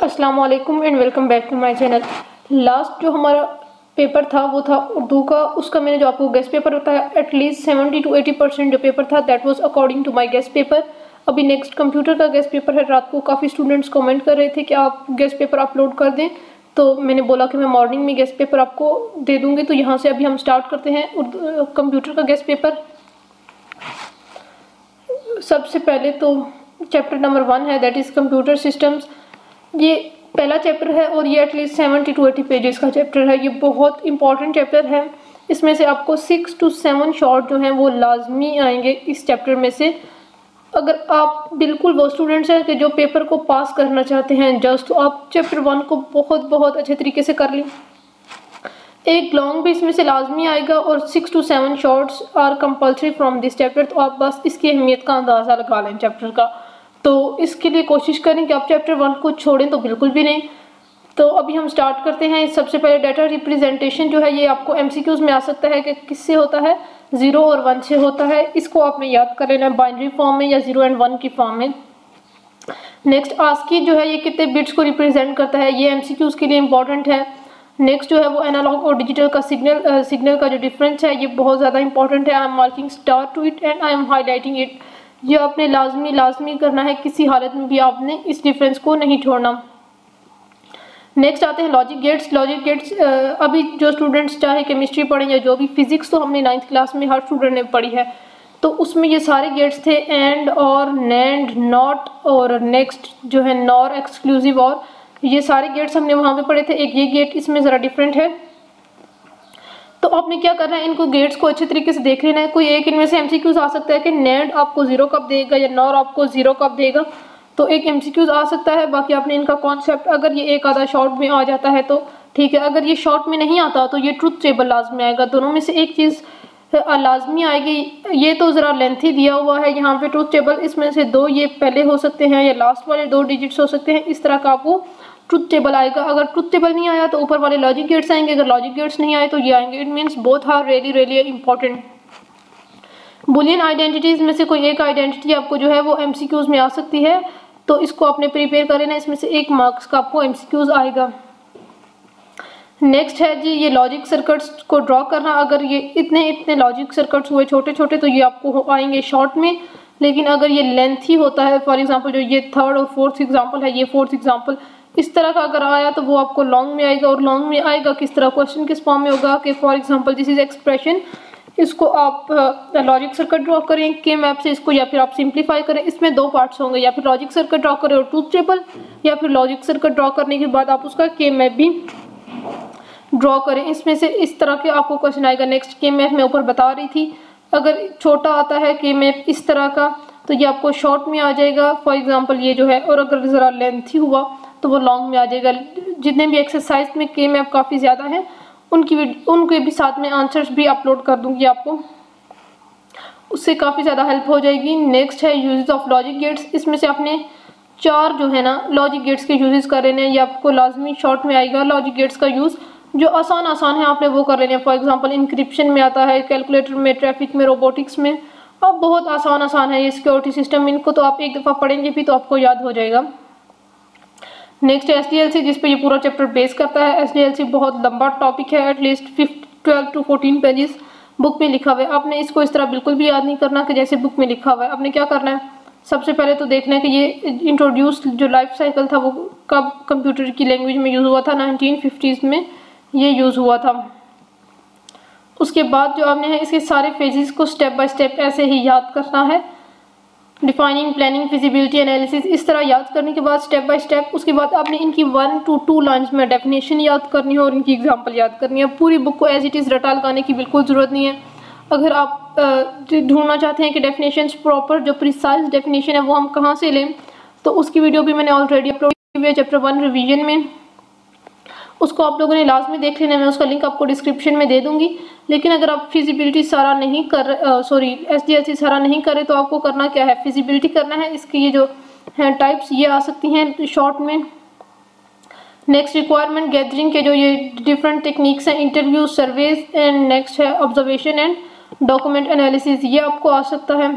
अस्सलाम वालेकुम and welcome back to my channel. Last जो हमारा पेपर था वो था उर्दू का। उसका मैंने जो आपको गेस्ट पेपर बताया एटलीस्ट 70 to 80% जो पेपर था that was according to my guess paper. अभी नेक्स्ट कंप्यूटर का गेस्ट पेपर है। रात को काफ़ी स्टूडेंट्स कमेंट कर रहे थे कि आप गेस्ट पेपर अपलोड कर दें, तो मैंने बोला कि मैं मॉर्निंग में गेस्ट पेपर आपको दे दूँगी। तो यहाँ से अभी हम स्टार्ट करते हैं कंप्यूटर का गेस्ट पेपर। सबसे पहले तो चैप्टर नंबर 1 है, दैट इज़ कंप्यूटर सिस्टम्स। ये पहला चैप्टर है और ये एटलीस्ट 70 to 80 पेजेस का चैप्टर है। ये बहुत इंपॉर्टेंट चैप्टर है। इसमें से आपको 6 to 7 शॉर्ट जो हैं वो लाजमी आएंगे इस चैप्टर में से। अगर आप बिल्कुल वो स्टूडेंट्स हैं कि जो पेपर को पास करना चाहते हैं जस्ट, तो आप चैप्टर 1 को बहुत अच्छे तरीके से कर लें। एक लॉन्ग भी इसमें से लाजमी आएगा और 6 to 7 shorts are compulsory from this chapter. तो आप बस इसकी अहमियत का अंदाज़ा लगा लें चैप्टर का। तो इसके लिए कोशिश करें कि आप चैप्टर 1 को छोड़ें तो बिल्कुल भी नहीं। तो अभी हम स्टार्ट करते हैं। सबसे पहले डाटा रिप्रेजेंटेशन जो है ये आपको MCQs में आ सकता है कि किससे होता है, 0 और 1 से होता है। इसको आपने याद कर लेना बाइनरी फॉर्म में या 0 and 1 की फॉर्म में। नेक्स्ट ASCII जो है ये कितने बिट्स को रिप्रेजेंट करता है, ये MCQs के लिए इंपॉर्टेंट है। नेक्स्ट जो है वो एनालॉग और डिजिटल का सिग्नल का जो डिफरेंस है ये बहुत ज़्यादा इंपॉर्टेंट है। I am marking star to it and I am highlighting it. ये आपने लाजमी करना है, किसी हालत में भी आपने इस डिफरेंस को नहीं छोड़ना। नेक्स्ट आते हैं लॉजिक गेट्स। लॉजिक गेट्स अभी जो स्टूडेंट्स चाहे केमिस्ट्री पढ़ें या जो भी, फिजिक्स तो हमने 9th क्लास में हर स्टूडेंट ने पढ़ी है। तो उसमें ये सारे गेट्स थे, एंड और नैंड, नॉट और नेक्स्ट जो है नॉर, एक्सक्लूसिव और, ये सारे गेट्स हमने वहाँ पे पढ़े थे। एक ये गेट इसमें ज़रा डिफरेंट है। तो आपने क्या करना है, इनको गेट्स को अच्छे तरीके से देख लेना है। कोई एक इनमें से MCQs आ सकता है कि नैंड आपको 0 कब देगा या नॉर आपको 0 कब देगा। तो एक MCQs आ सकता है। बाकी आपने इनका कॉन्सेप्ट अगर ये एक आधा शॉर्ट में आ जाता है तो ठीक है। अगर ये शॉर्ट में नहीं आता तो ये ट्रुथ टेबल लाजमी आएगा। दोनों में से एक चीज़ लाजमी आएगी। ये तो ज़रा लेंथी दिया हुआ है यहाँ पे ट्रुथ टेबल। इसमें से 2 ये पहले हो सकते हैं या लास्ट वाले 2 डिजिट्स हो सकते हैं। इस तरह का आपको ट्रुथ टेबल आएगा। अगर ट्रुथ टेबल नहीं आया तो ऊपर वाले लॉजिक गेट्स आएंगे। अगर लॉजिक गेट्स नहीं आए तो ये आएंगे। It means both are really important. Boolean identities में से कोई एक आइडेंटिटी आपको जो है वो MCQs में आ सकती है, तो इसको आपने प्रिपेयर कर लेना। इसमें से 1 मार्क्स का आपको MCQs आएगा। नेक्स्ट है जी ये लॉजिक सर्किट्स को ड्रॉ करना। अगर ये इतने लॉजिक सर्किट्स हुए छोटे तो ये आपको आएंगे शॉर्ट में। लेकिन अगर ये लेंथी होता है, फॉर एग्जांपल जो ये 3rd और 4th एग्जांपल है, ये 4th एग्जांपल, इस तरह का अगर आया तो वो आपको लॉन्ग में आएगा। और लॉन्ग में आएगा किस तरह, क्वेश्चन किस फॉर्म में होगा कि for example this is expression. इसको आप लॉजिक सर्किट ड्रॉ करें के मैप से इसको, या फिर आप सिंप्लीफाई करें। इसमें 2 पार्ट्स होंगे, या फिर लॉजिक सर्किट ड्रॉ करें और ट्रूथ टेबल, या फिर लॉजिक सर्किट ड्रॉ करने के बाद आप उसका के मैप भी ड्रॉ करें। इसमें से इस तरह के आपको क्वेश्चन आएगा। नेक्स्ट के मैप मैं ऊपर बता रही थी, अगर छोटा आता है के मैप इस तरह का तो ये आपको शॉर्ट में आ जाएगा, फॉर एग्जांपल ये जो है। और अगर ज़रा लेंथी हुआ तो वो लॉन्ग में आ जाएगा। जितने भी एक्सरसाइज में के मैप काफ़ी ज़्यादा है उनके भी साथ में आंसर्स भी अपलोड कर दूंगी आपको, उससे काफ़ी ज़्यादा हेल्प हो जाएगी। नेक्स्ट है यूजेस ऑफ लॉजिक गेट्स। इसमें से आपने 4 जो है ना लॉजिक गेट्स के यूजेस कर लेने हैं। ये आपको लाजमी शॉर्ट में आएगा। लॉजिक गेट्स का यूज़ जो आसान है आपने वो कर लेने हैं। फॉर एग्जांपल इंक्रिप्शन में आता है, कैलकुलेटर में, ट्रैफिक में, रोबोटिक्स में। अब बहुत आसान है ये सिक्योरिटी सिस्टम। इनको तो आप एक दफ़ा पढ़ेंगे भी तो आपको याद हो जाएगा। नेक्स्ट SDLC जिस पे ये पूरा चैप्टर बेस करता है। SDLC बहुत लंबा टॉपिक है, एटलीस्ट 12 to 14 पेजेस बुक में लिखा हुआ है। आपने इसको इस तरह बिल्कुल भी याद नहीं करना कि जैसे बुक में लिखा हुआ है। आपने क्या करना है, सबसे पहले तो देखना है कि ये इंट्रोड्यूस जो लाइफ साइकिल था वो कब कंप्यूटर की लैंग्वेज में यूज़ हुआ था। 1950s में ये यूज़ हुआ था। उसके बाद जो आपने है इसके सारे फेजेस को स्टेप बाय स्टेप ऐसे ही याद करना है। डिफाइनिंग, प्लानिंग, फिजिबिलिटी एनालिसिस, इस तरह याद करने के बाद स्टेप बाय स्टेप उसके बाद आपने इनकी 1 to 2 लाइन्स में डेफिनेशन याद करनी है और इनकी एग्जांपल याद करनी है। पूरी बुक को एज इट इज़ रटा लगाने की बिल्कुल ज़रूरत नहीं है। अगर आप ढूंढना चाहते हैं कि डेफिनेशंस प्रॉपर जो प्रिसाइज डेफिनेशन है वो हम कहाँ से लें, तो उसकी वीडियो भी मैंने ऑलरेडी अपलोड की हुई है चैप्टर 1 रिवीजन में। उसको आप लोगों ने लाजमी देख लेना। मैं उसका लिंक आपको डिस्क्रिप्शन में दे दूंगी। लेकिन अगर आप फिजिबिलिटी सारा नहीं कर SDLC सारा नहीं करे तो आपको करना क्या है, फिजिबिलिटी करना है। इसकी ये जो हैं टाइप्स ये आ सकती हैं शॉर्ट में। नेक्स्ट रिक्वायरमेंट गैदरिंग के जो ये डिफरेंट टेक्निक्स हैं, इंटरव्यू, सर्वेज, एंड नेक्स्ट है ऑब्जर्वेशन एंड डॉक्यूमेंट एनालिसिस, ये आपको आ सकता है।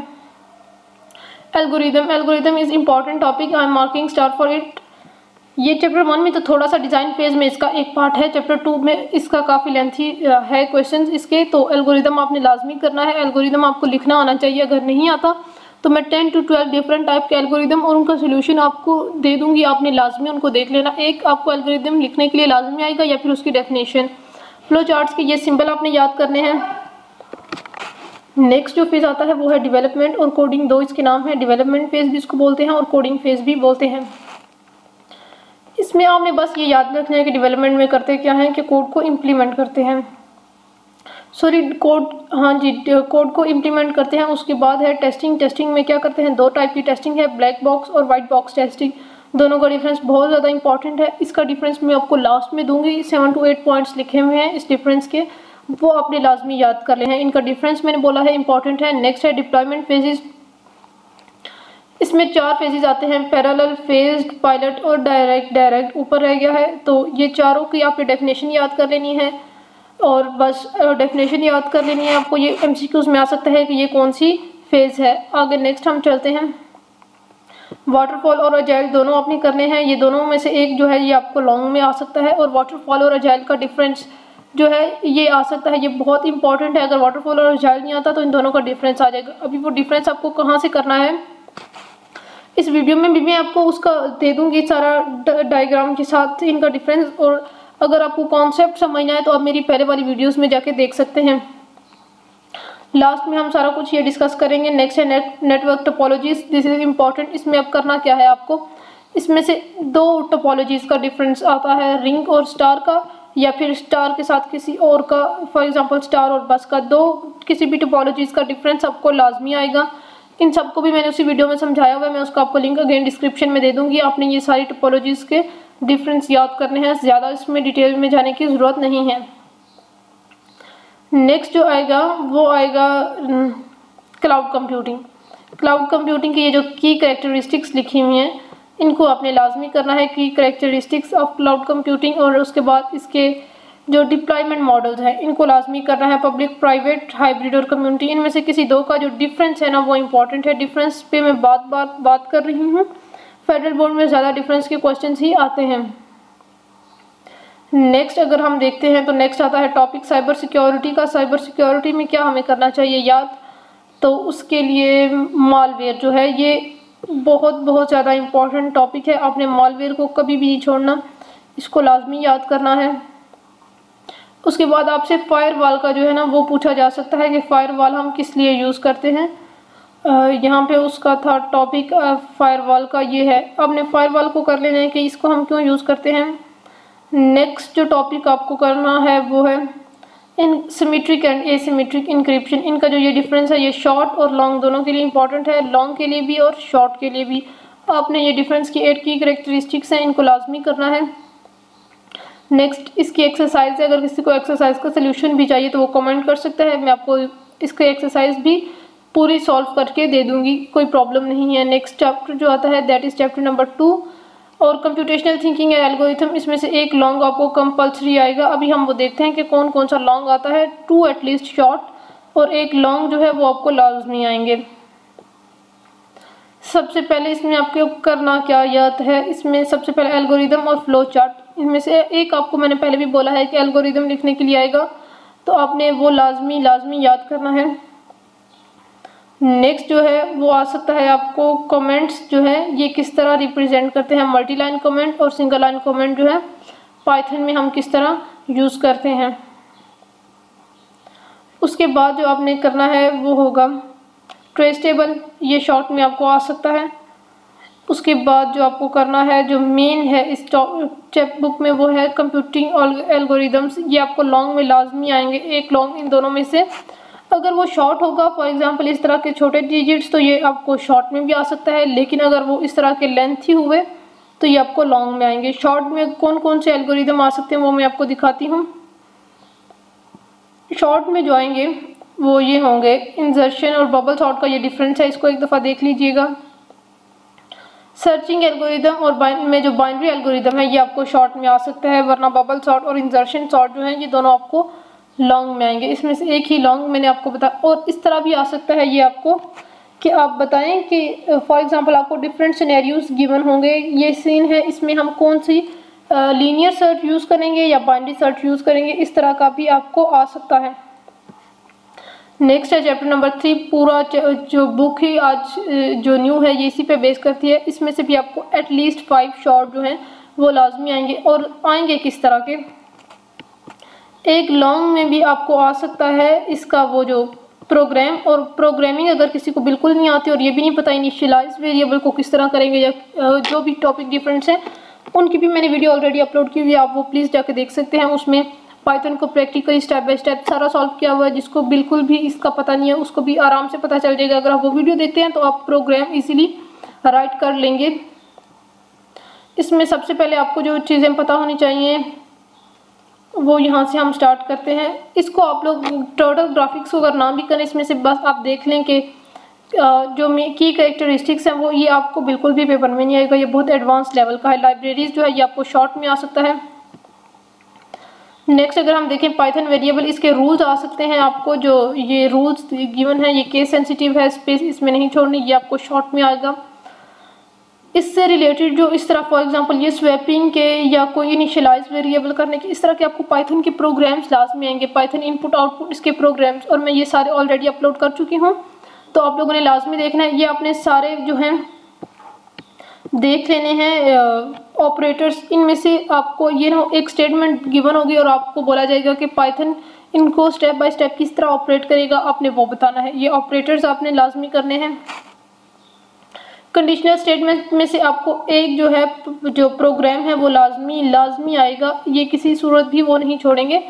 Algorithm is important topic, I am marking star for it. ये चैप्टर 1 में तो थोड़ा सा डिज़ाइन फेज में इसका एक पार्ट है, चैप्टर 2 में इसका काफ़ी लेंथी है क्वेश्चंस इसके। तो एल्गोरिदम आपने लाजमी करना है, एल्गोरिदम आपको लिखना आना चाहिए। अगर नहीं आता तो मैं 10 to 12 डिफरेंट टाइप के एल्गोरिदम और उनका सोल्यूशन आपको दे दूंगी, आपने लाजमी उनको देख लेना। एक आपको एल्गोरिदम लिखने के लिए लाजमी आएगा या फिर उसकी डेफिनेशन। फ्लो चार्ट्स के ये सिंबल आपने याद करने हैं। नेक्स्ट जो फेज आता है वो है डेवलपमेंट और कोडिंग, दो इसके नाम है, डेवलपमेंट फेज भी इसको बोलते हैं और कोडिंग फेज भी बोलते हैं। इसमें आपने बस ये याद रखना है कि डेवलपमेंट में करते क्या हैं कि कोड को इम्प्लीमेंट करते हैं, कोड को इम्प्लीमेंट करते हैं। उसके बाद है टेस्टिंग। टेस्टिंग में क्या करते हैं, दो टाइप की टेस्टिंग है, ब्लैक बॉक्स और वाइट बॉक्स टेस्टिंग। दोनों का डिफरेंस बहुत ज़्यादा इंपॉर्टेंट है। इसका डिफरेंस मैं आपको लास्ट में दूंगी, 7 to 8 पॉइंट्स लिखे हुए हैं इस डिफरेंस के, वो आपने लाजमी याद कर ले हैं। इनका डिफरेंस मैंने बोला है इंपॉर्टेंट है। नेक्स्ट है डिप्लॉयमेंट फेजेस। इसमें 4 फेजेस आते हैं, पैरेलल, फेज्ड, पायलट और डायरेक्ट ऊपर रह गया है। तो ये चारों की आपने डेफिनेशन याद कर लेनी है और बस डेफिनेशन याद कर लेनी है आपको। ये एमसीक्यूज में आ सकता है कि ये कौन सी फेज है। आगे नेक्स्ट हम चलते हैं, वाटरफॉल और अजाइल दोनों आपने करने हैं। ये दोनों में से एक जो है ये आपको लॉन्ग में आ सकता है और वाटरफॉल और अजाइल का डिफरेंस जो है ये आ सकता है, ये बहुत इंपॉर्टेंट है। अगर वाटरफॉल और अजाइल नहीं आता तो इन दोनों का डिफरेंस आ जाएगा। अभी वो डिफरेंस आपको कहाँ से करना है इस वीडियो में भी मैं आपको उसका दे दूंगी सारा डायग्राम के साथ इनका डिफरेंस। और अगर आपको कॉन्सेप्ट समझना है तो आप मेरी पहले वाली वीडियोस में जाके देख सकते हैं। लास्ट में हम सारा कुछ ये डिस्कस करेंगे। नेक्स्ट है network topologies, this is important. इसमें अब करना क्या है आपको, इसमें से 2 टोपोलॉजीज का डिफरेंस आता है, रिंग और स्टार का, या फिर स्टार के साथ किसी और का, फॉर एग्जांपल स्टार और बस का। किसी भी टोपोलॉजीज का डिफरेंस आपको लाजमी आएगा। इन सबको भी मैंने उसी वीडियो में समझाया हुआ है, मैं उसका आपको लिंक अगेन डिस्क्रिप्शन में दे दूंगी। आपने ये सारी टोपोलॉजीज के डिफरेंस याद करने हैं, ज़्यादा इसमें डिटेल में जाने की ज़रूरत नहीं है। नेक्स्ट जो आएगा वो आएगा क्लाउड कंप्यूटिंग। क्लाउड कंप्यूटिंग की ये जो की कैरेक्टरिस्टिक्स लिखी हुई हैं इनको आपने लाजमी करना है, की कैरेक्टरिस्टिक्स ऑफ क्लाउड कंप्यूटिंग। और उसके बाद इसके जो डिप्लॉयमेंट मॉडल्स हैं इनको लाजमी करना है, पब्लिक, प्राइवेट, हाइब्रिड और कम्युनिटी। इनमें से किसी 2 का जो डिफरेंस है ना वो इंपॉर्टेंट है। डिफरेंस पे मैं बात कर रही हूँ। फेडरल बोर्ड में ज़्यादा डिफरेंस के क्वेश्चंस ही आते हैं। नेक्स्ट अगर हम देखते हैं तो नेक्स्ट आता है टॉपिक साइबर सिक्योरिटी का। साइबर सिक्योरिटी में क्या हमें करना चाहिए याद, तो उसके लिए मालवेयर जो है ये बहुत ज़्यादा इम्पॉर्टेंट टॉपिक है। आपने मालवेयर को कभी भी नहीं छोड़ना, इसको लाजमी याद करना है। उसके बाद आपसे फायरवॉल का जो है ना वो पूछा जा सकता है कि फायरवॉल हम किस लिए यूज़ करते हैं। यहाँ पे उसका था टॉपिक फायरवॉल का ये है। आपने फायरवॉल को कर लेना है कि इसको हम क्यों यूज़ करते हैं। नेक्स्ट जो टॉपिक आपको करना है वो है सिमेट्रिक एंड एसिमेट्रिक इंक्रिप्शन। इनका जो ये डिफरेंस है ये शॉर्ट और लॉन्ग दोनों के लिए इंपॉर्टेंट है, लॉन्ग के लिए भी और शॉर्ट के लिए भी। आपने ये डिफरेंस की 8 की कैरेक्टरिस्टिक्स हैं, इनको लाजमी करना है। नेक्स्ट इसकी एक्सरसाइज है, अगर किसी को एक्सरसाइज का सोल्यूशन भी चाहिए तो वो कमेंट कर सकता है, मैं आपको इसकी एक्सरसाइज भी पूरी सॉल्व करके दे दूंगी, कोई प्रॉब्लम नहीं है। नेक्स्ट चैप्टर जो आता है दैट इज़ चैप्टर नंबर 2 और कंप्यूटेशनल थिंकिंग है एल्गोरिथम। इसमें से एक लॉन्ग आपको कंपल्सरी आएगा। अभी हम वो देखते हैं कि कौन कौन सा लॉन्ग आता है, 2 एटलीस्ट शॉर्ट और एक लॉन्ग जो है वो आपको लाजमी आएंगे। सबसे पहले इसमें आपको करना क्या याद है, इसमें सबसे पहले एल्गोरिदम और फ्लो चार्ट। इनमें से एक आपको मैंने पहले भी बोला है कि एल्गोरिदम लिखने के लिए आएगा तो आपने वो लाजमी याद करना है। नेक्स्ट जो है वो आ सकता है आपको कमेंट्स जो है ये किस तरह रिप्रेजेंट करते हैं, मल्टी लाइन कमेंट और सिंगल लाइन कमेंट जो है पाइथन में हम किस तरह यूज़ करते हैं। उसके बाद जो आपने करना है वो होगा ट्रेस टेबल, ये शॉर्ट में आपको आ सकता है। उसके बाद जो आपको करना है जो मेन है इस चैप्टर बुक में वो है कंप्यूटिंग एल्गोरिदम्स। ये आपको लॉन्ग में लाजमी आएंगे, एक लॉन्ग इन दोनों में से। अगर वो शॉर्ट होगा फॉर एग्जांपल इस तरह के छोटे डिजिट्स तो ये आपको शॉर्ट में भी आ सकता है, लेकिन अगर वो इस तरह के लेंथी हुए तो ये आपको लॉन्ग में आएंगे। शॉर्ट में कौन कौन से एल्गोरिदम आ सकते हैं वो मैं आपको दिखाती हूँ। शॉर्ट में जो आएंगे वो ये होंगे इंसर्शन और बबल सॉर्ट का ये डिफरेंस है, इसको एक दफ़ा देख लीजिएगा। सर्चिंग एल्गोरिदम और में जो बाइनरी एल्गोरिदम है ये आपको शॉर्ट में आ सकता है, वरना बबल सॉर्ट और इंसर्शन सॉर्ट जो है ये दोनों आपको लॉन्ग में आएंगे। इसमें से एक ही लॉन्ग मैंने आपको बताया। और इस तरह भी आ सकता है ये आपको कि आप बताएं कि फॉर एग्जांपल आपको डिफरेंट सिनेरियोज गिवन होंगे, ये सीन है, इसमें हम कौन सी लीनियर सर्च यूज़ करेंगे या बाइनरी सर्च यूज़ करेंगे, इस तरह का भी आपको आ सकता है। नेक्स्ट है चैप्टर नंबर 3। पूरा जो बुक ही आज जो न्यू है ये इसी पे बेस करती है। इसमें से भी आपको एटलीस्ट 5 शॉर्ट जो हैं वो लाजमी आएंगे, और आएंगे किस तरह के, एक लॉन्ग में भी आपको आ सकता है इसका वो जो प्रोग्राम, और प्रोग्रामिंग अगर किसी को बिल्कुल नहीं आती और ये भी नहीं पता इनिशियलाइज वेरिएबल को किस तरह करेंगे या जो भी टॉपिक डिफरेंट्स हैं उनकी भी मैंने वीडियो ऑलरेडी अपलोड की हुई है, आप वो प्लीज़ जाके देख सकते हैं। उसमें पाइथन को प्रैक्टिकली स्टेप बाय स्टेप सारा सॉल्व किया हुआ है, जिसको बिल्कुल भी इसका पता नहीं है उसको भी आराम से पता चल जाएगा। अगर आप वो वीडियो देखते हैं तो आप प्रोग्राम इजीली राइट कर लेंगे। इसमें सबसे पहले आपको जो चीज़ें पता होनी चाहिए वो यहाँ से हम स्टार्ट करते हैं। इसको आप लोग टर्टल ग्राफिक्स को अगर ना भी करें, इसमें से बस आप देख लें कि जो की कैरेक्टरिस्टिक्स हैं वो ये आपको बिल्कुल भी पेपर में नहीं आएगा, ये बहुत एडवांस लेवल का है। लाइब्रेरीज जो है ये आपको शॉर्ट में आ सकता है। नेक्स्ट अगर हम देखें पाइथन वेरिएबल, इसके रूल्स आ सकते हैं आपको, जो ये रूल्स गिवन है ये केस सेंसिटिव है, स्पेस इसमें नहीं छोड़नी, ये आपको शॉर्ट में आएगा। इससे रिलेटेड जो इस तरह फॉर एग्जांपल ये स्वैपिंग के या कोई इनिशियलाइज वेरिएबल करने के इस तरह के आपको पाइथन के प्रोग्राम्स लाजमी आएंगे, पाइथन इनपुट आउटपुट इसके प्रोग्राम्स, और मैं ये सारे ऑलरेडी अपलोड कर चुकी हूँ, तो आप लोगों ने लाजमी देखना है। ये आपने सारे जो हैं देख लेने हैं ऑपरेटर्स। इनमें से आपको ये ना एक स्टेटमेंट गिवन होगी और आपको बोला जाएगा कि पाइथन इनको स्टेप बाय स्टेप किस तरह ऑपरेट करेगा, आपने वो बताना है। ये ऑपरेटर्स आपने लाजमी करने हैं। कंडीशनल स्टेटमेंट में से आपको एक जो है जो प्रोग्राम है वो लाजमी आएगा, ये किसी सूरत भी वो नहीं छोड़ेंगे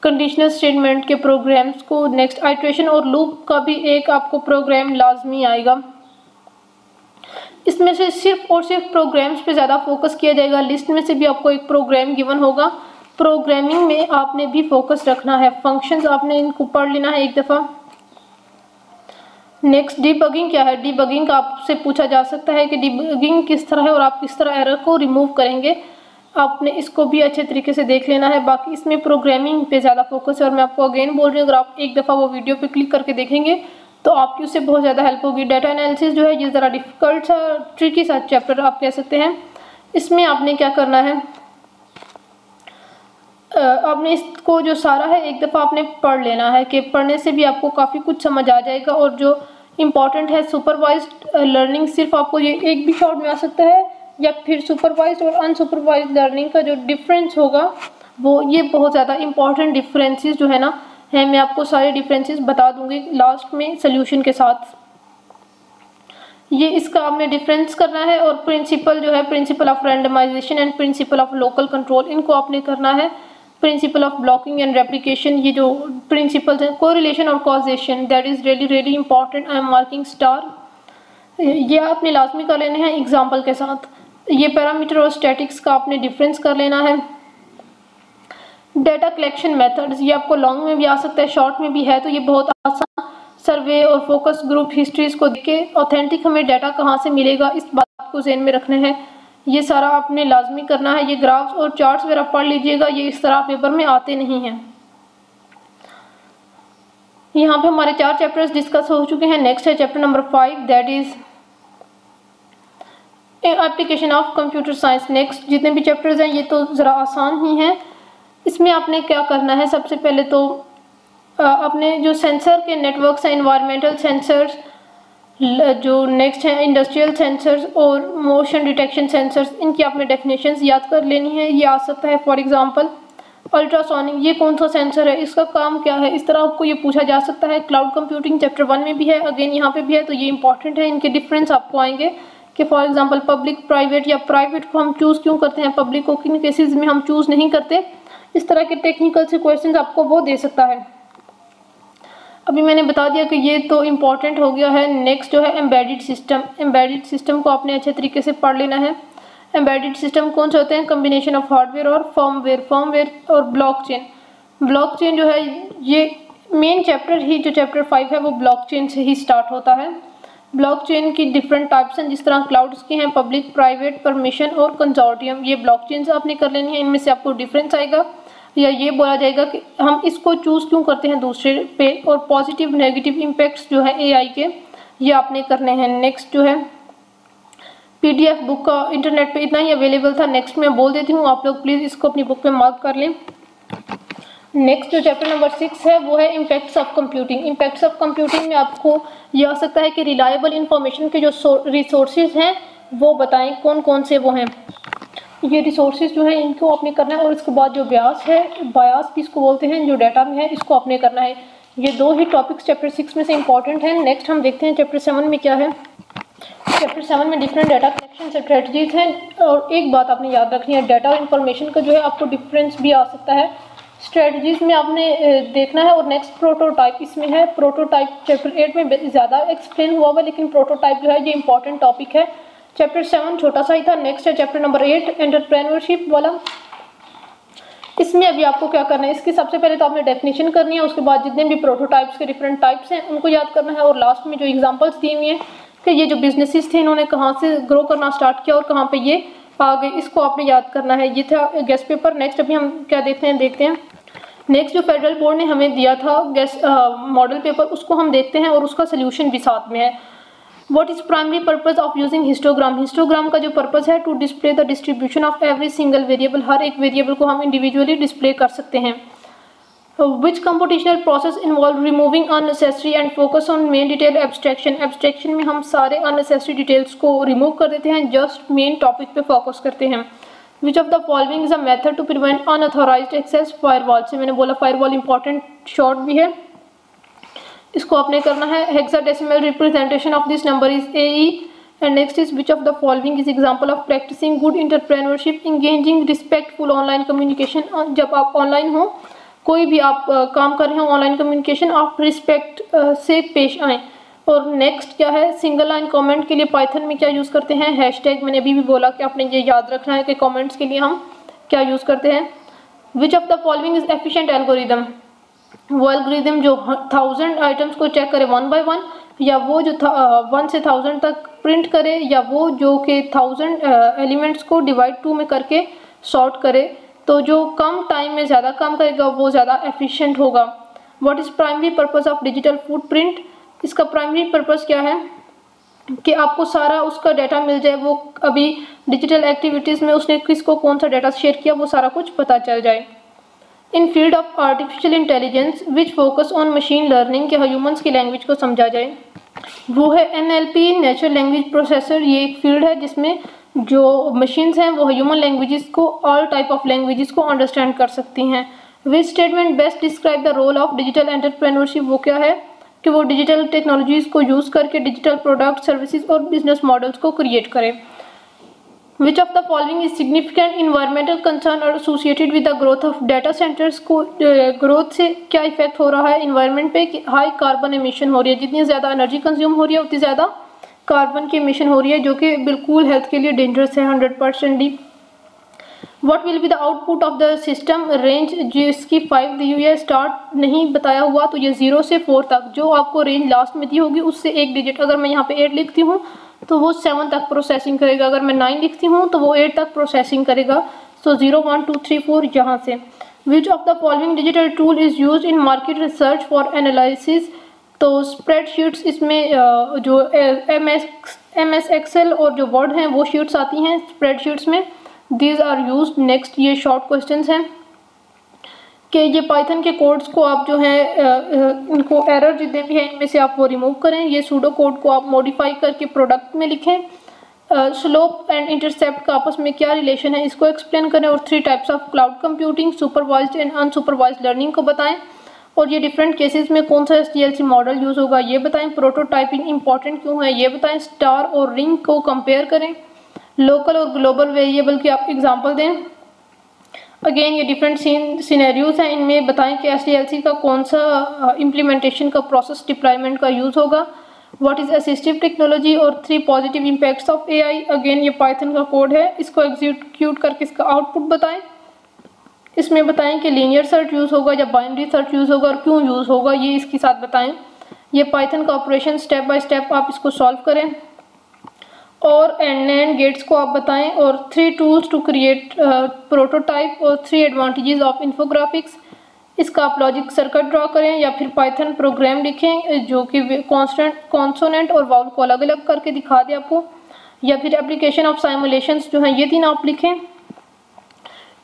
कंडीशनल स्टेटमेंट के प्रोग्राम्स को। नेक्स्ट आइट्रेशन और लूप का भी एक आपको प्रोग्राम लाजमी आएगा। इसमें से सिर्फ और सिर्फ प्रोग्राम्स पे ज़्यादा फोकस किया जाएगा। लिस्ट में से भी आपको एक प्रोग्राम गिवन होगा, प्रोग्रामिंग में आपने भी फोकस रखना है। फंक्शंस आपने इनको पढ़ लेना है एक दफ़ा। नेक्स्ट डिबगिंग क्या है, डिबगिंग का आपसे पूछा जा सकता है कि डिबगिंग किस तरह है और आप किस तरह एरर को रिमूव करेंगे, आपने इसको भी अच्छे तरीके से देख लेना है। बाकी इसमें प्रोग्रामिंग पे ज़्यादा फोकस है और मैं आपको अगेन बोल रही हूँ, अगर आप एक दफ़ा वो वीडियो पे क्लिक करके देखेंगे तो आपकी उससे बहुत ज़्यादा हेल्प होगी। डाटा एनालिसिस जो है ये ज़रा डिफ़िकल्ट सा ट्रिकी सा चैप्टर आप कह सकते हैं। इसमें आपने क्या करना है, आपने इसको जो सारा है एक दफ़ा आपने पढ़ लेना है, कि पढ़ने से भी आपको काफ़ी कुछ समझ आ जाएगा। और जो इम्पॉर्टेंट है सुपरवाइज्ड लर्निंग, सिर्फ आपको ये एक भी शॉर्ट में आ सकता है, या फिर सुपरवाइज्ड और अनसुपरवाइज्ड लर्निंग का जो डिफरेंस होगा वो ये बहुत ज़्यादा इंपॉर्टेंट डिफरेंसेस जो है ना है, मैं आपको सारे डिफरेंसेस बता दूंगी लास्ट में सोल्यूशन के साथ। ये इसका आपने डिफरेंस करना है, और प्रिंसिपल जो है principle of randomisation and principle of local control, इनको आपने करना है। Principle of blocking and replication, ये जो प्रिंसिपल्स हैं, कोरिलेशन और causation, that is really important, I am marking star, ये आपने लाजमी कर लेने हैं एग्जाम्पल के साथ। ये पैरामीटर और स्टैटिक्स का आपने डिफरेंस कर लेना है। डेटा कलेक्शन मेथड्स, ये आपको लॉन्ग में भी आ सकता है, शॉर्ट में भी है, तो ये बहुत आसान। सर्वे और फोकस ग्रुप हिस्ट्रीज को देख के ऑथेंटिक हमें डाटा कहाँ से मिलेगा, इस बात को ज़हन में रखना है, ये सारा आपने लाजमी करना है। ये ग्राफ्स और चार्ट्स वगैरह पढ़ लीजिएगा, ये इस तरह पेपर में आते नहीं हैं। यहाँ पे हमारे 4 चैप्टर्स डिस्कस हो चुके हैं। नेक्स्ट है chapter number 5, that is application of computer science. Next जितने भी चैप्टर्स हैं ये तो ज़रा आसान ही हैं। इसमें आपने क्या करना है, सबसे पहले तो अपने जो सेंसर के नेटवर्क्स हैं, एनवायरमेंटल सेंसर्स, जो नेक्स्ट है इंडस्ट्रियल सेंसर्स और मोशन डिटेक्शन सेंसर्स, इनकी आपने डेफिनेशंस याद कर लेनी है। ये आ सकता है फॉर एग्जांपल अल्ट्रासोनिक, ये कौन सा सेंसर है, इसका काम क्या है, इस तरह आपको ये पूछा जा सकता है। क्लाउड कंप्यूटिंग चैप्टर 1 में भी है, अगेन यहाँ पे भी है, तो ये इंपॉर्टेंट है। इनके डिफरेंस आपको आएंगे कि फॉर एग्जांपल पब्लिक प्राइवेट, या प्राइवेट को हम चूज़ क्यों करते हैं, पब्लिक को किन केसेस में हम चूज़ नहीं करते, इस तरह के टेक्निकल से क्वेश्चन आपको वो दे सकता है। अभी मैंने बता दिया कि ये तो इम्पॉर्टेंट हो गया है। नेक्स्ट जो है एम्बेडेड सिस्टम, एम्बेडेड सिस्टम को आपने अच्छे तरीके से पढ़ लेना है। एम्बेडेड सिस्टम कौन से होते हैं, कम्बिनेशन ऑफ हार्डवेयर और फर्मवेयर और ब्लॉकचेन। ब्लॉकचेन जो है ये मेन चैप्टर ही जो चैप्टर 5 है वो ब्लॉकचेन से ही स्टार्ट होता है। ब्लॉकचेन की डिफरेंट टाइप्स हैं, जिस तरह क्लाउड्स की हैं, पब्लिक, प्राइवेट, परमिशन और कंसोर्टियम, ये ब्लॉकचेन से आपने कर लेनी है। इनमें से आपको डिफरेंस आएगा, या ये बोला जाएगा कि हम इसको चूज़ क्यों करते हैं दूसरे पे, और पॉजिटिव नेगेटिव इम्पैक्ट्स जो है एआई के, ये आपने करने हैं। नेक्स्ट जो है PDF बुक का इंटरनेट पे इतना ही अवेलेबल था। नेक्स्ट मैं बोल देती हूँ, आप लोग प्लीज़ इसको अपनी बुक पे मार्क कर लें। नेक्स्ट जो चैप्टर नंबर 6 है वो है impacts of computing. Impacts of computing में आपको ये आ सकता है कि रिलायबल इंफॉर्मेशन के जो रिसोर्सेज हैं वो बताएं कौन कौन से वो हैं। ये रिसोर्सेज जो है इनको आपने करना है, और इसके बाद जो बायास भी इसको बोलते हैं जो डाटा में है, इसको आपने करना है। ये दो ही टॉपिक्स चैप्टर 6 में से इंपॉर्टेंट हैं। नेक्स्ट हम देखते हैं चैप्टर 7 में क्या है। चैप्टर 7 में डिफरेंट डाटा कलेक्शन स्ट्रेटजीज हैं, और एक बात आपने याद रखनी है, डाटा और इन्फॉर्मेशन का जो है आपको डिफरेंस भी आ सकता है। स्ट्रेटजीज में आपने देखना है। और नेक्स्ट प्रोटोटाइप इसमें है। प्रोटोटाइप चैप्टर 8 में ज़्यादा एक्सप्लेन हुआ हुआ, लेकिन प्रोटोटाइप जो है ये इंपॉर्टेंट टॉपिक है। चैप्टर 7 छोटा सा ही था। नेक्स्ट है चैप्टर नंबर 8 एंटरप्रेन्योरशिप वाला। इसमें अभी आपको क्या करना है, इसकी सबसे पहले तो आपने डेफिनेशन करनी है, उसके बाद जितने भी प्रोटोटाइप्स के डिफरेंट टाइप्स हैं उनको याद करना है, और लास्ट में जो एग्जांपल्स दी हुई हैं कि ये जो बिजनेसेस थे इन्होंने कहाँ से ग्रो करना स्टार्ट किया और कहाँ पे ये आ गए, इसको आपने याद करना है। ये था गेस्ट पेपर। नेक्स्ट अभी हम क्या देखते हैं। नेक्स्ट जो फेडरल बोर्ड ने हमें दिया था गेस्ट मॉडल पेपर, उसको हम देखते हैं और उसका सोल्यूशन भी साथ में है। What is primary purpose of using histogram. Histogram का जो पर्पस है to display the distribution of every single variable. हर एक वेरिएबल को हम इंडिविजुअली डिस्प्ले कर सकते हैं। Which computational process involve removing unnecessary and focus on main detail abstraction. Abstraction में हम सारे अननेसेसरी डिटेल्स को रिमूव कर देते हैं, जस्ट मेन टॉपिक पे फोकस करते हैं। Which of the following is a method to prevent unauthorised access. Firewall से मैंने बोला फायरवॉल इंपॉर्टेंट शॉर्ट भी है, इसको आपने करना है। Hexadecimal representation of this number is AE। And next is which of the following is example of practising good entrepreneurship. Engaging respectful online communication. जब आप ऑनलाइन हो, कोई भी आप काम कर रहे हो ऑनलाइन कम्युनिकेशन, आप रिस्पेक्ट से पेश आएँ। और नेक्स्ट क्या है, सिंगल लाइन कमेंट के लिए पाइथन में क्या यूज़ करते हैं, हैशटैग। मैंने अभी भी बोला कि आपने ये याद रखना है कि कमेंट्स के लिए हम क्या यूज़ करते हैं। Which of the following is efficient algorithm. वो एल्गोरिदम जो 1000 आइटम्स को चेक करे 1 by 1, या वो जो 1 से 1000 तक प्रिंट करे, या वो जो कि 1000 एलिमेंट्स को डिवाइड 2 में करके सॉर्ट करे। तो जो कम टाइम में ज़्यादा काम करेगा वो ज़्यादा एफिशिएंट होगा। What is primary purpose of digital footprint. इसका प्राइमरी पर्पस क्या है कि आपको सारा उसका डाटा मिल जाए, वो अभी डिजिटल एक्टिविटीज़ में उसने किसको कौन सा डाटा शेयर किया वो सारा कुछ पता चल जाए। In field of artificial intelligence which focus on machine learning, के ह्यूमंस की लैंग्वेज को समझा जाए, वो है NLP नेचुरल लैंग्वेज प्रोसेसर। ये एक फील्ड है जिसमें जो मशीन्स हैं वो ह्यूमन लैंग्वेजेस को, ऑल टाइप ऑफ लैंग्वेजेस को अंडरस्टैंड कर सकती हैं। Which statement best describe the role of digital entrepreneurship. वो क्या है कि वो डिजिटल टेक्नोलॉजीज़ को यूज़ करके डिजिटल प्रोडक्ट, सर्विसेज और बिजनेस मॉडल्स को क्रिएट करें। Which of the following is significant environmental concern और associated with the growth of data centers. को ग्रोथ से क्या इफेक्ट हो रहा है इन्वायरमेंट पे कि हाई कार्बन एमिशन हो रही है, जितनी ज़्यादा एनर्जी कंज्यूम हो रही है उतनी ज़्यादा कार्बन की एमिशन हो रही है, जो कि बिल्कुल हेल्थ के लिए डेंजरस है 100%। What will be the output of the system range, जिसकी 5 दी हुई है, स्टार्ट नहीं बताया हुआ, तो ये 0 से 4 तक जो आपको रेंज लास्ट में दी होगी उससे एक डिजिट, अगर मैं यहाँ पे 8 लिखती हूँ तो वो 7 तक प्रोसेसिंग करेगा, अगर मैं 9 लिखती हूँ तो वो 8 तक प्रोसेसिंग करेगा। सो 0 1 2 3 4 यहाँ से। विच of the following digital tool is use in market research for analysis. तो स्प्रेडशीट्स इसमें जो MS Excel और जो वर्ड हैं वो शीट्स आती हैं स्प्रेडशीट्स में, दीज आर यूज्ड। नेक्स्ट ये शॉर्ट क्वेश्चंस हैं कि ये पाइथन के कोड्स को आप जो है इनको एरर जितने भी हैं इनमें से आप वो रिमूव करें। ये सूडो कोड को आप मॉडिफाई करके प्रोडक्ट में लिखें। स्लोप एंड इंटरसेप्ट का आपस में क्या रिलेशन है इसको एक्सप्लेन करें। और 3 types of cloud computing, supervised and unsupervised learning को बताएं। और ये डिफरेंट केसेस में कौन सा SDLC मॉडल यूज़ होगा ये बताएं। प्रोटोटाइपिंग इंपॉर्टेंट क्यों है ये बताएं। स्टार और रिंग को कंपेयर करें। लोकल और ग्लोबल वेरिएबल की आप एग्जांपल दें। अगेन ये डिफरेंट सिनेरियोज हैं, इनमें बताएं कि SDLC का कौन सा इम्प्लीमेंटेशन का प्रोसेस डिप्लॉयमेंट का यूज़ होगा। व्हाट इज़ असिस्टिव टेक्नोलॉजी और 3 positive impacts of AI। Again ये पाइथन का कोड है, इसको एग्जीक्यूट करके इसका आउटपुट बताएं। इसमें बताएं कि लीनियर सर्च यूज़ होगा या बाइनरी सर्च यूज़ होगा और क्यों यूज़ होगा ये इसके साथ बताएं। ये पाइथन का ऑपरेशन स्टेप बाय स्टेप आप इसको सॉल्व करें। और एंड गेट्स को आप बताएं। और 3 टूल्स टू क्रिएट प्रोटोटाइप और 3 एडवांटेजेस ऑफ इन्फोग्राफिक्स। इसका आप लॉजिक सर्किट ड्रॉ करें या फिर पाइथन प्रोग्राम लिखें जो कि कॉन्सोनेंट और वाउल को अलग अलग करके दिखा दे आपको, या फिर एप्लीकेशन ऑफ साइमुलेशंस जो हैं ये 3 आप लिखें।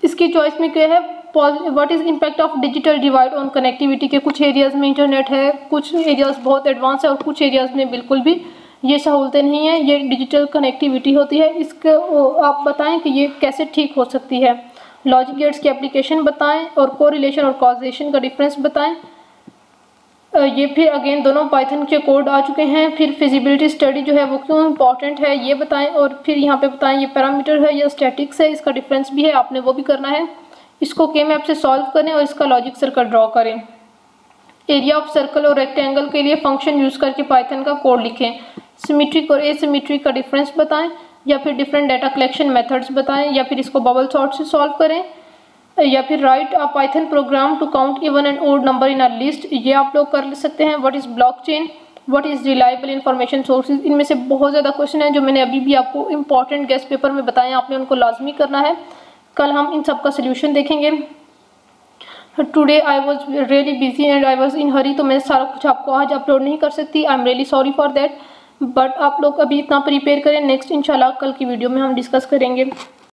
इसकी चॉइस में क्या है, what is impact of digital divide on connectivity के कुछ एरियाज़ में इंटरनेट है, कुछ एरियाज़ बहुत एडवांस है और कुछ एरियाज़ में बिल्कुल भी ये सहूलतें नहीं हैं, ये डिजिटल कनेक्टिविटी होती है। इसको आप बताएं कि ये कैसे ठीक हो सकती है। लॉजिक गेट्स की एप्लीकेशन बताएं और कोरिलेशन और कॉजेशन का डिफरेंस बताएं। ये फिर अगेन दोनों पाइथन के कोड आ चुके हैं। फिर फिजिबिलिटी स्टडी जो है वो क्यों इंपॉर्टेंट है ये बताएं, और फिर यहाँ पे बताएं ये पैरामीटर है या स्टैटिक्स है, इसका डिफरेंस भी है, आपने वो भी करना है। इसको के मैप से सॉल्व करें और इसका लॉजिक सर्किट ड्रॉ करें। एरिया ऑफ सर्कल और रेक्टेंगल के लिए फंक्शन यूज़ करके पाइथन का कोड लिखें। सिमेट्रिक और एसिमेट्रिक का डिफरेंस बताएं, या फिर डिफरेंट डाटा कलेक्शन मेथड्स बताएं, या फिर इसको बबल सॉर्ट से सॉल्व करें, या फिर write a Python program to count even and odd number in a list, ये आप लोग कर सकते हैं। What is blockchain, what is reliable information sources. इनमें से बहुत ज़्यादा क्वेश्चन हैं जो मैंने अभी भी आपको इंपॉर्टेंट गेस्ट पेपर में बताए, आपने उनको लाजमी करना है। कल हम इन सब का सोल्यूशन देखेंगे। Today I was really busy and I was in hurry, तो मैं सारा कुछ आपको आज अपलोड नहीं कर सकती। I am really sorry for that, but आप लोग अभी इतना प्रिपेयर करें, नेक्स्ट इंशाल्लाह कल की वीडियो में हम डिस्कस करेंगे।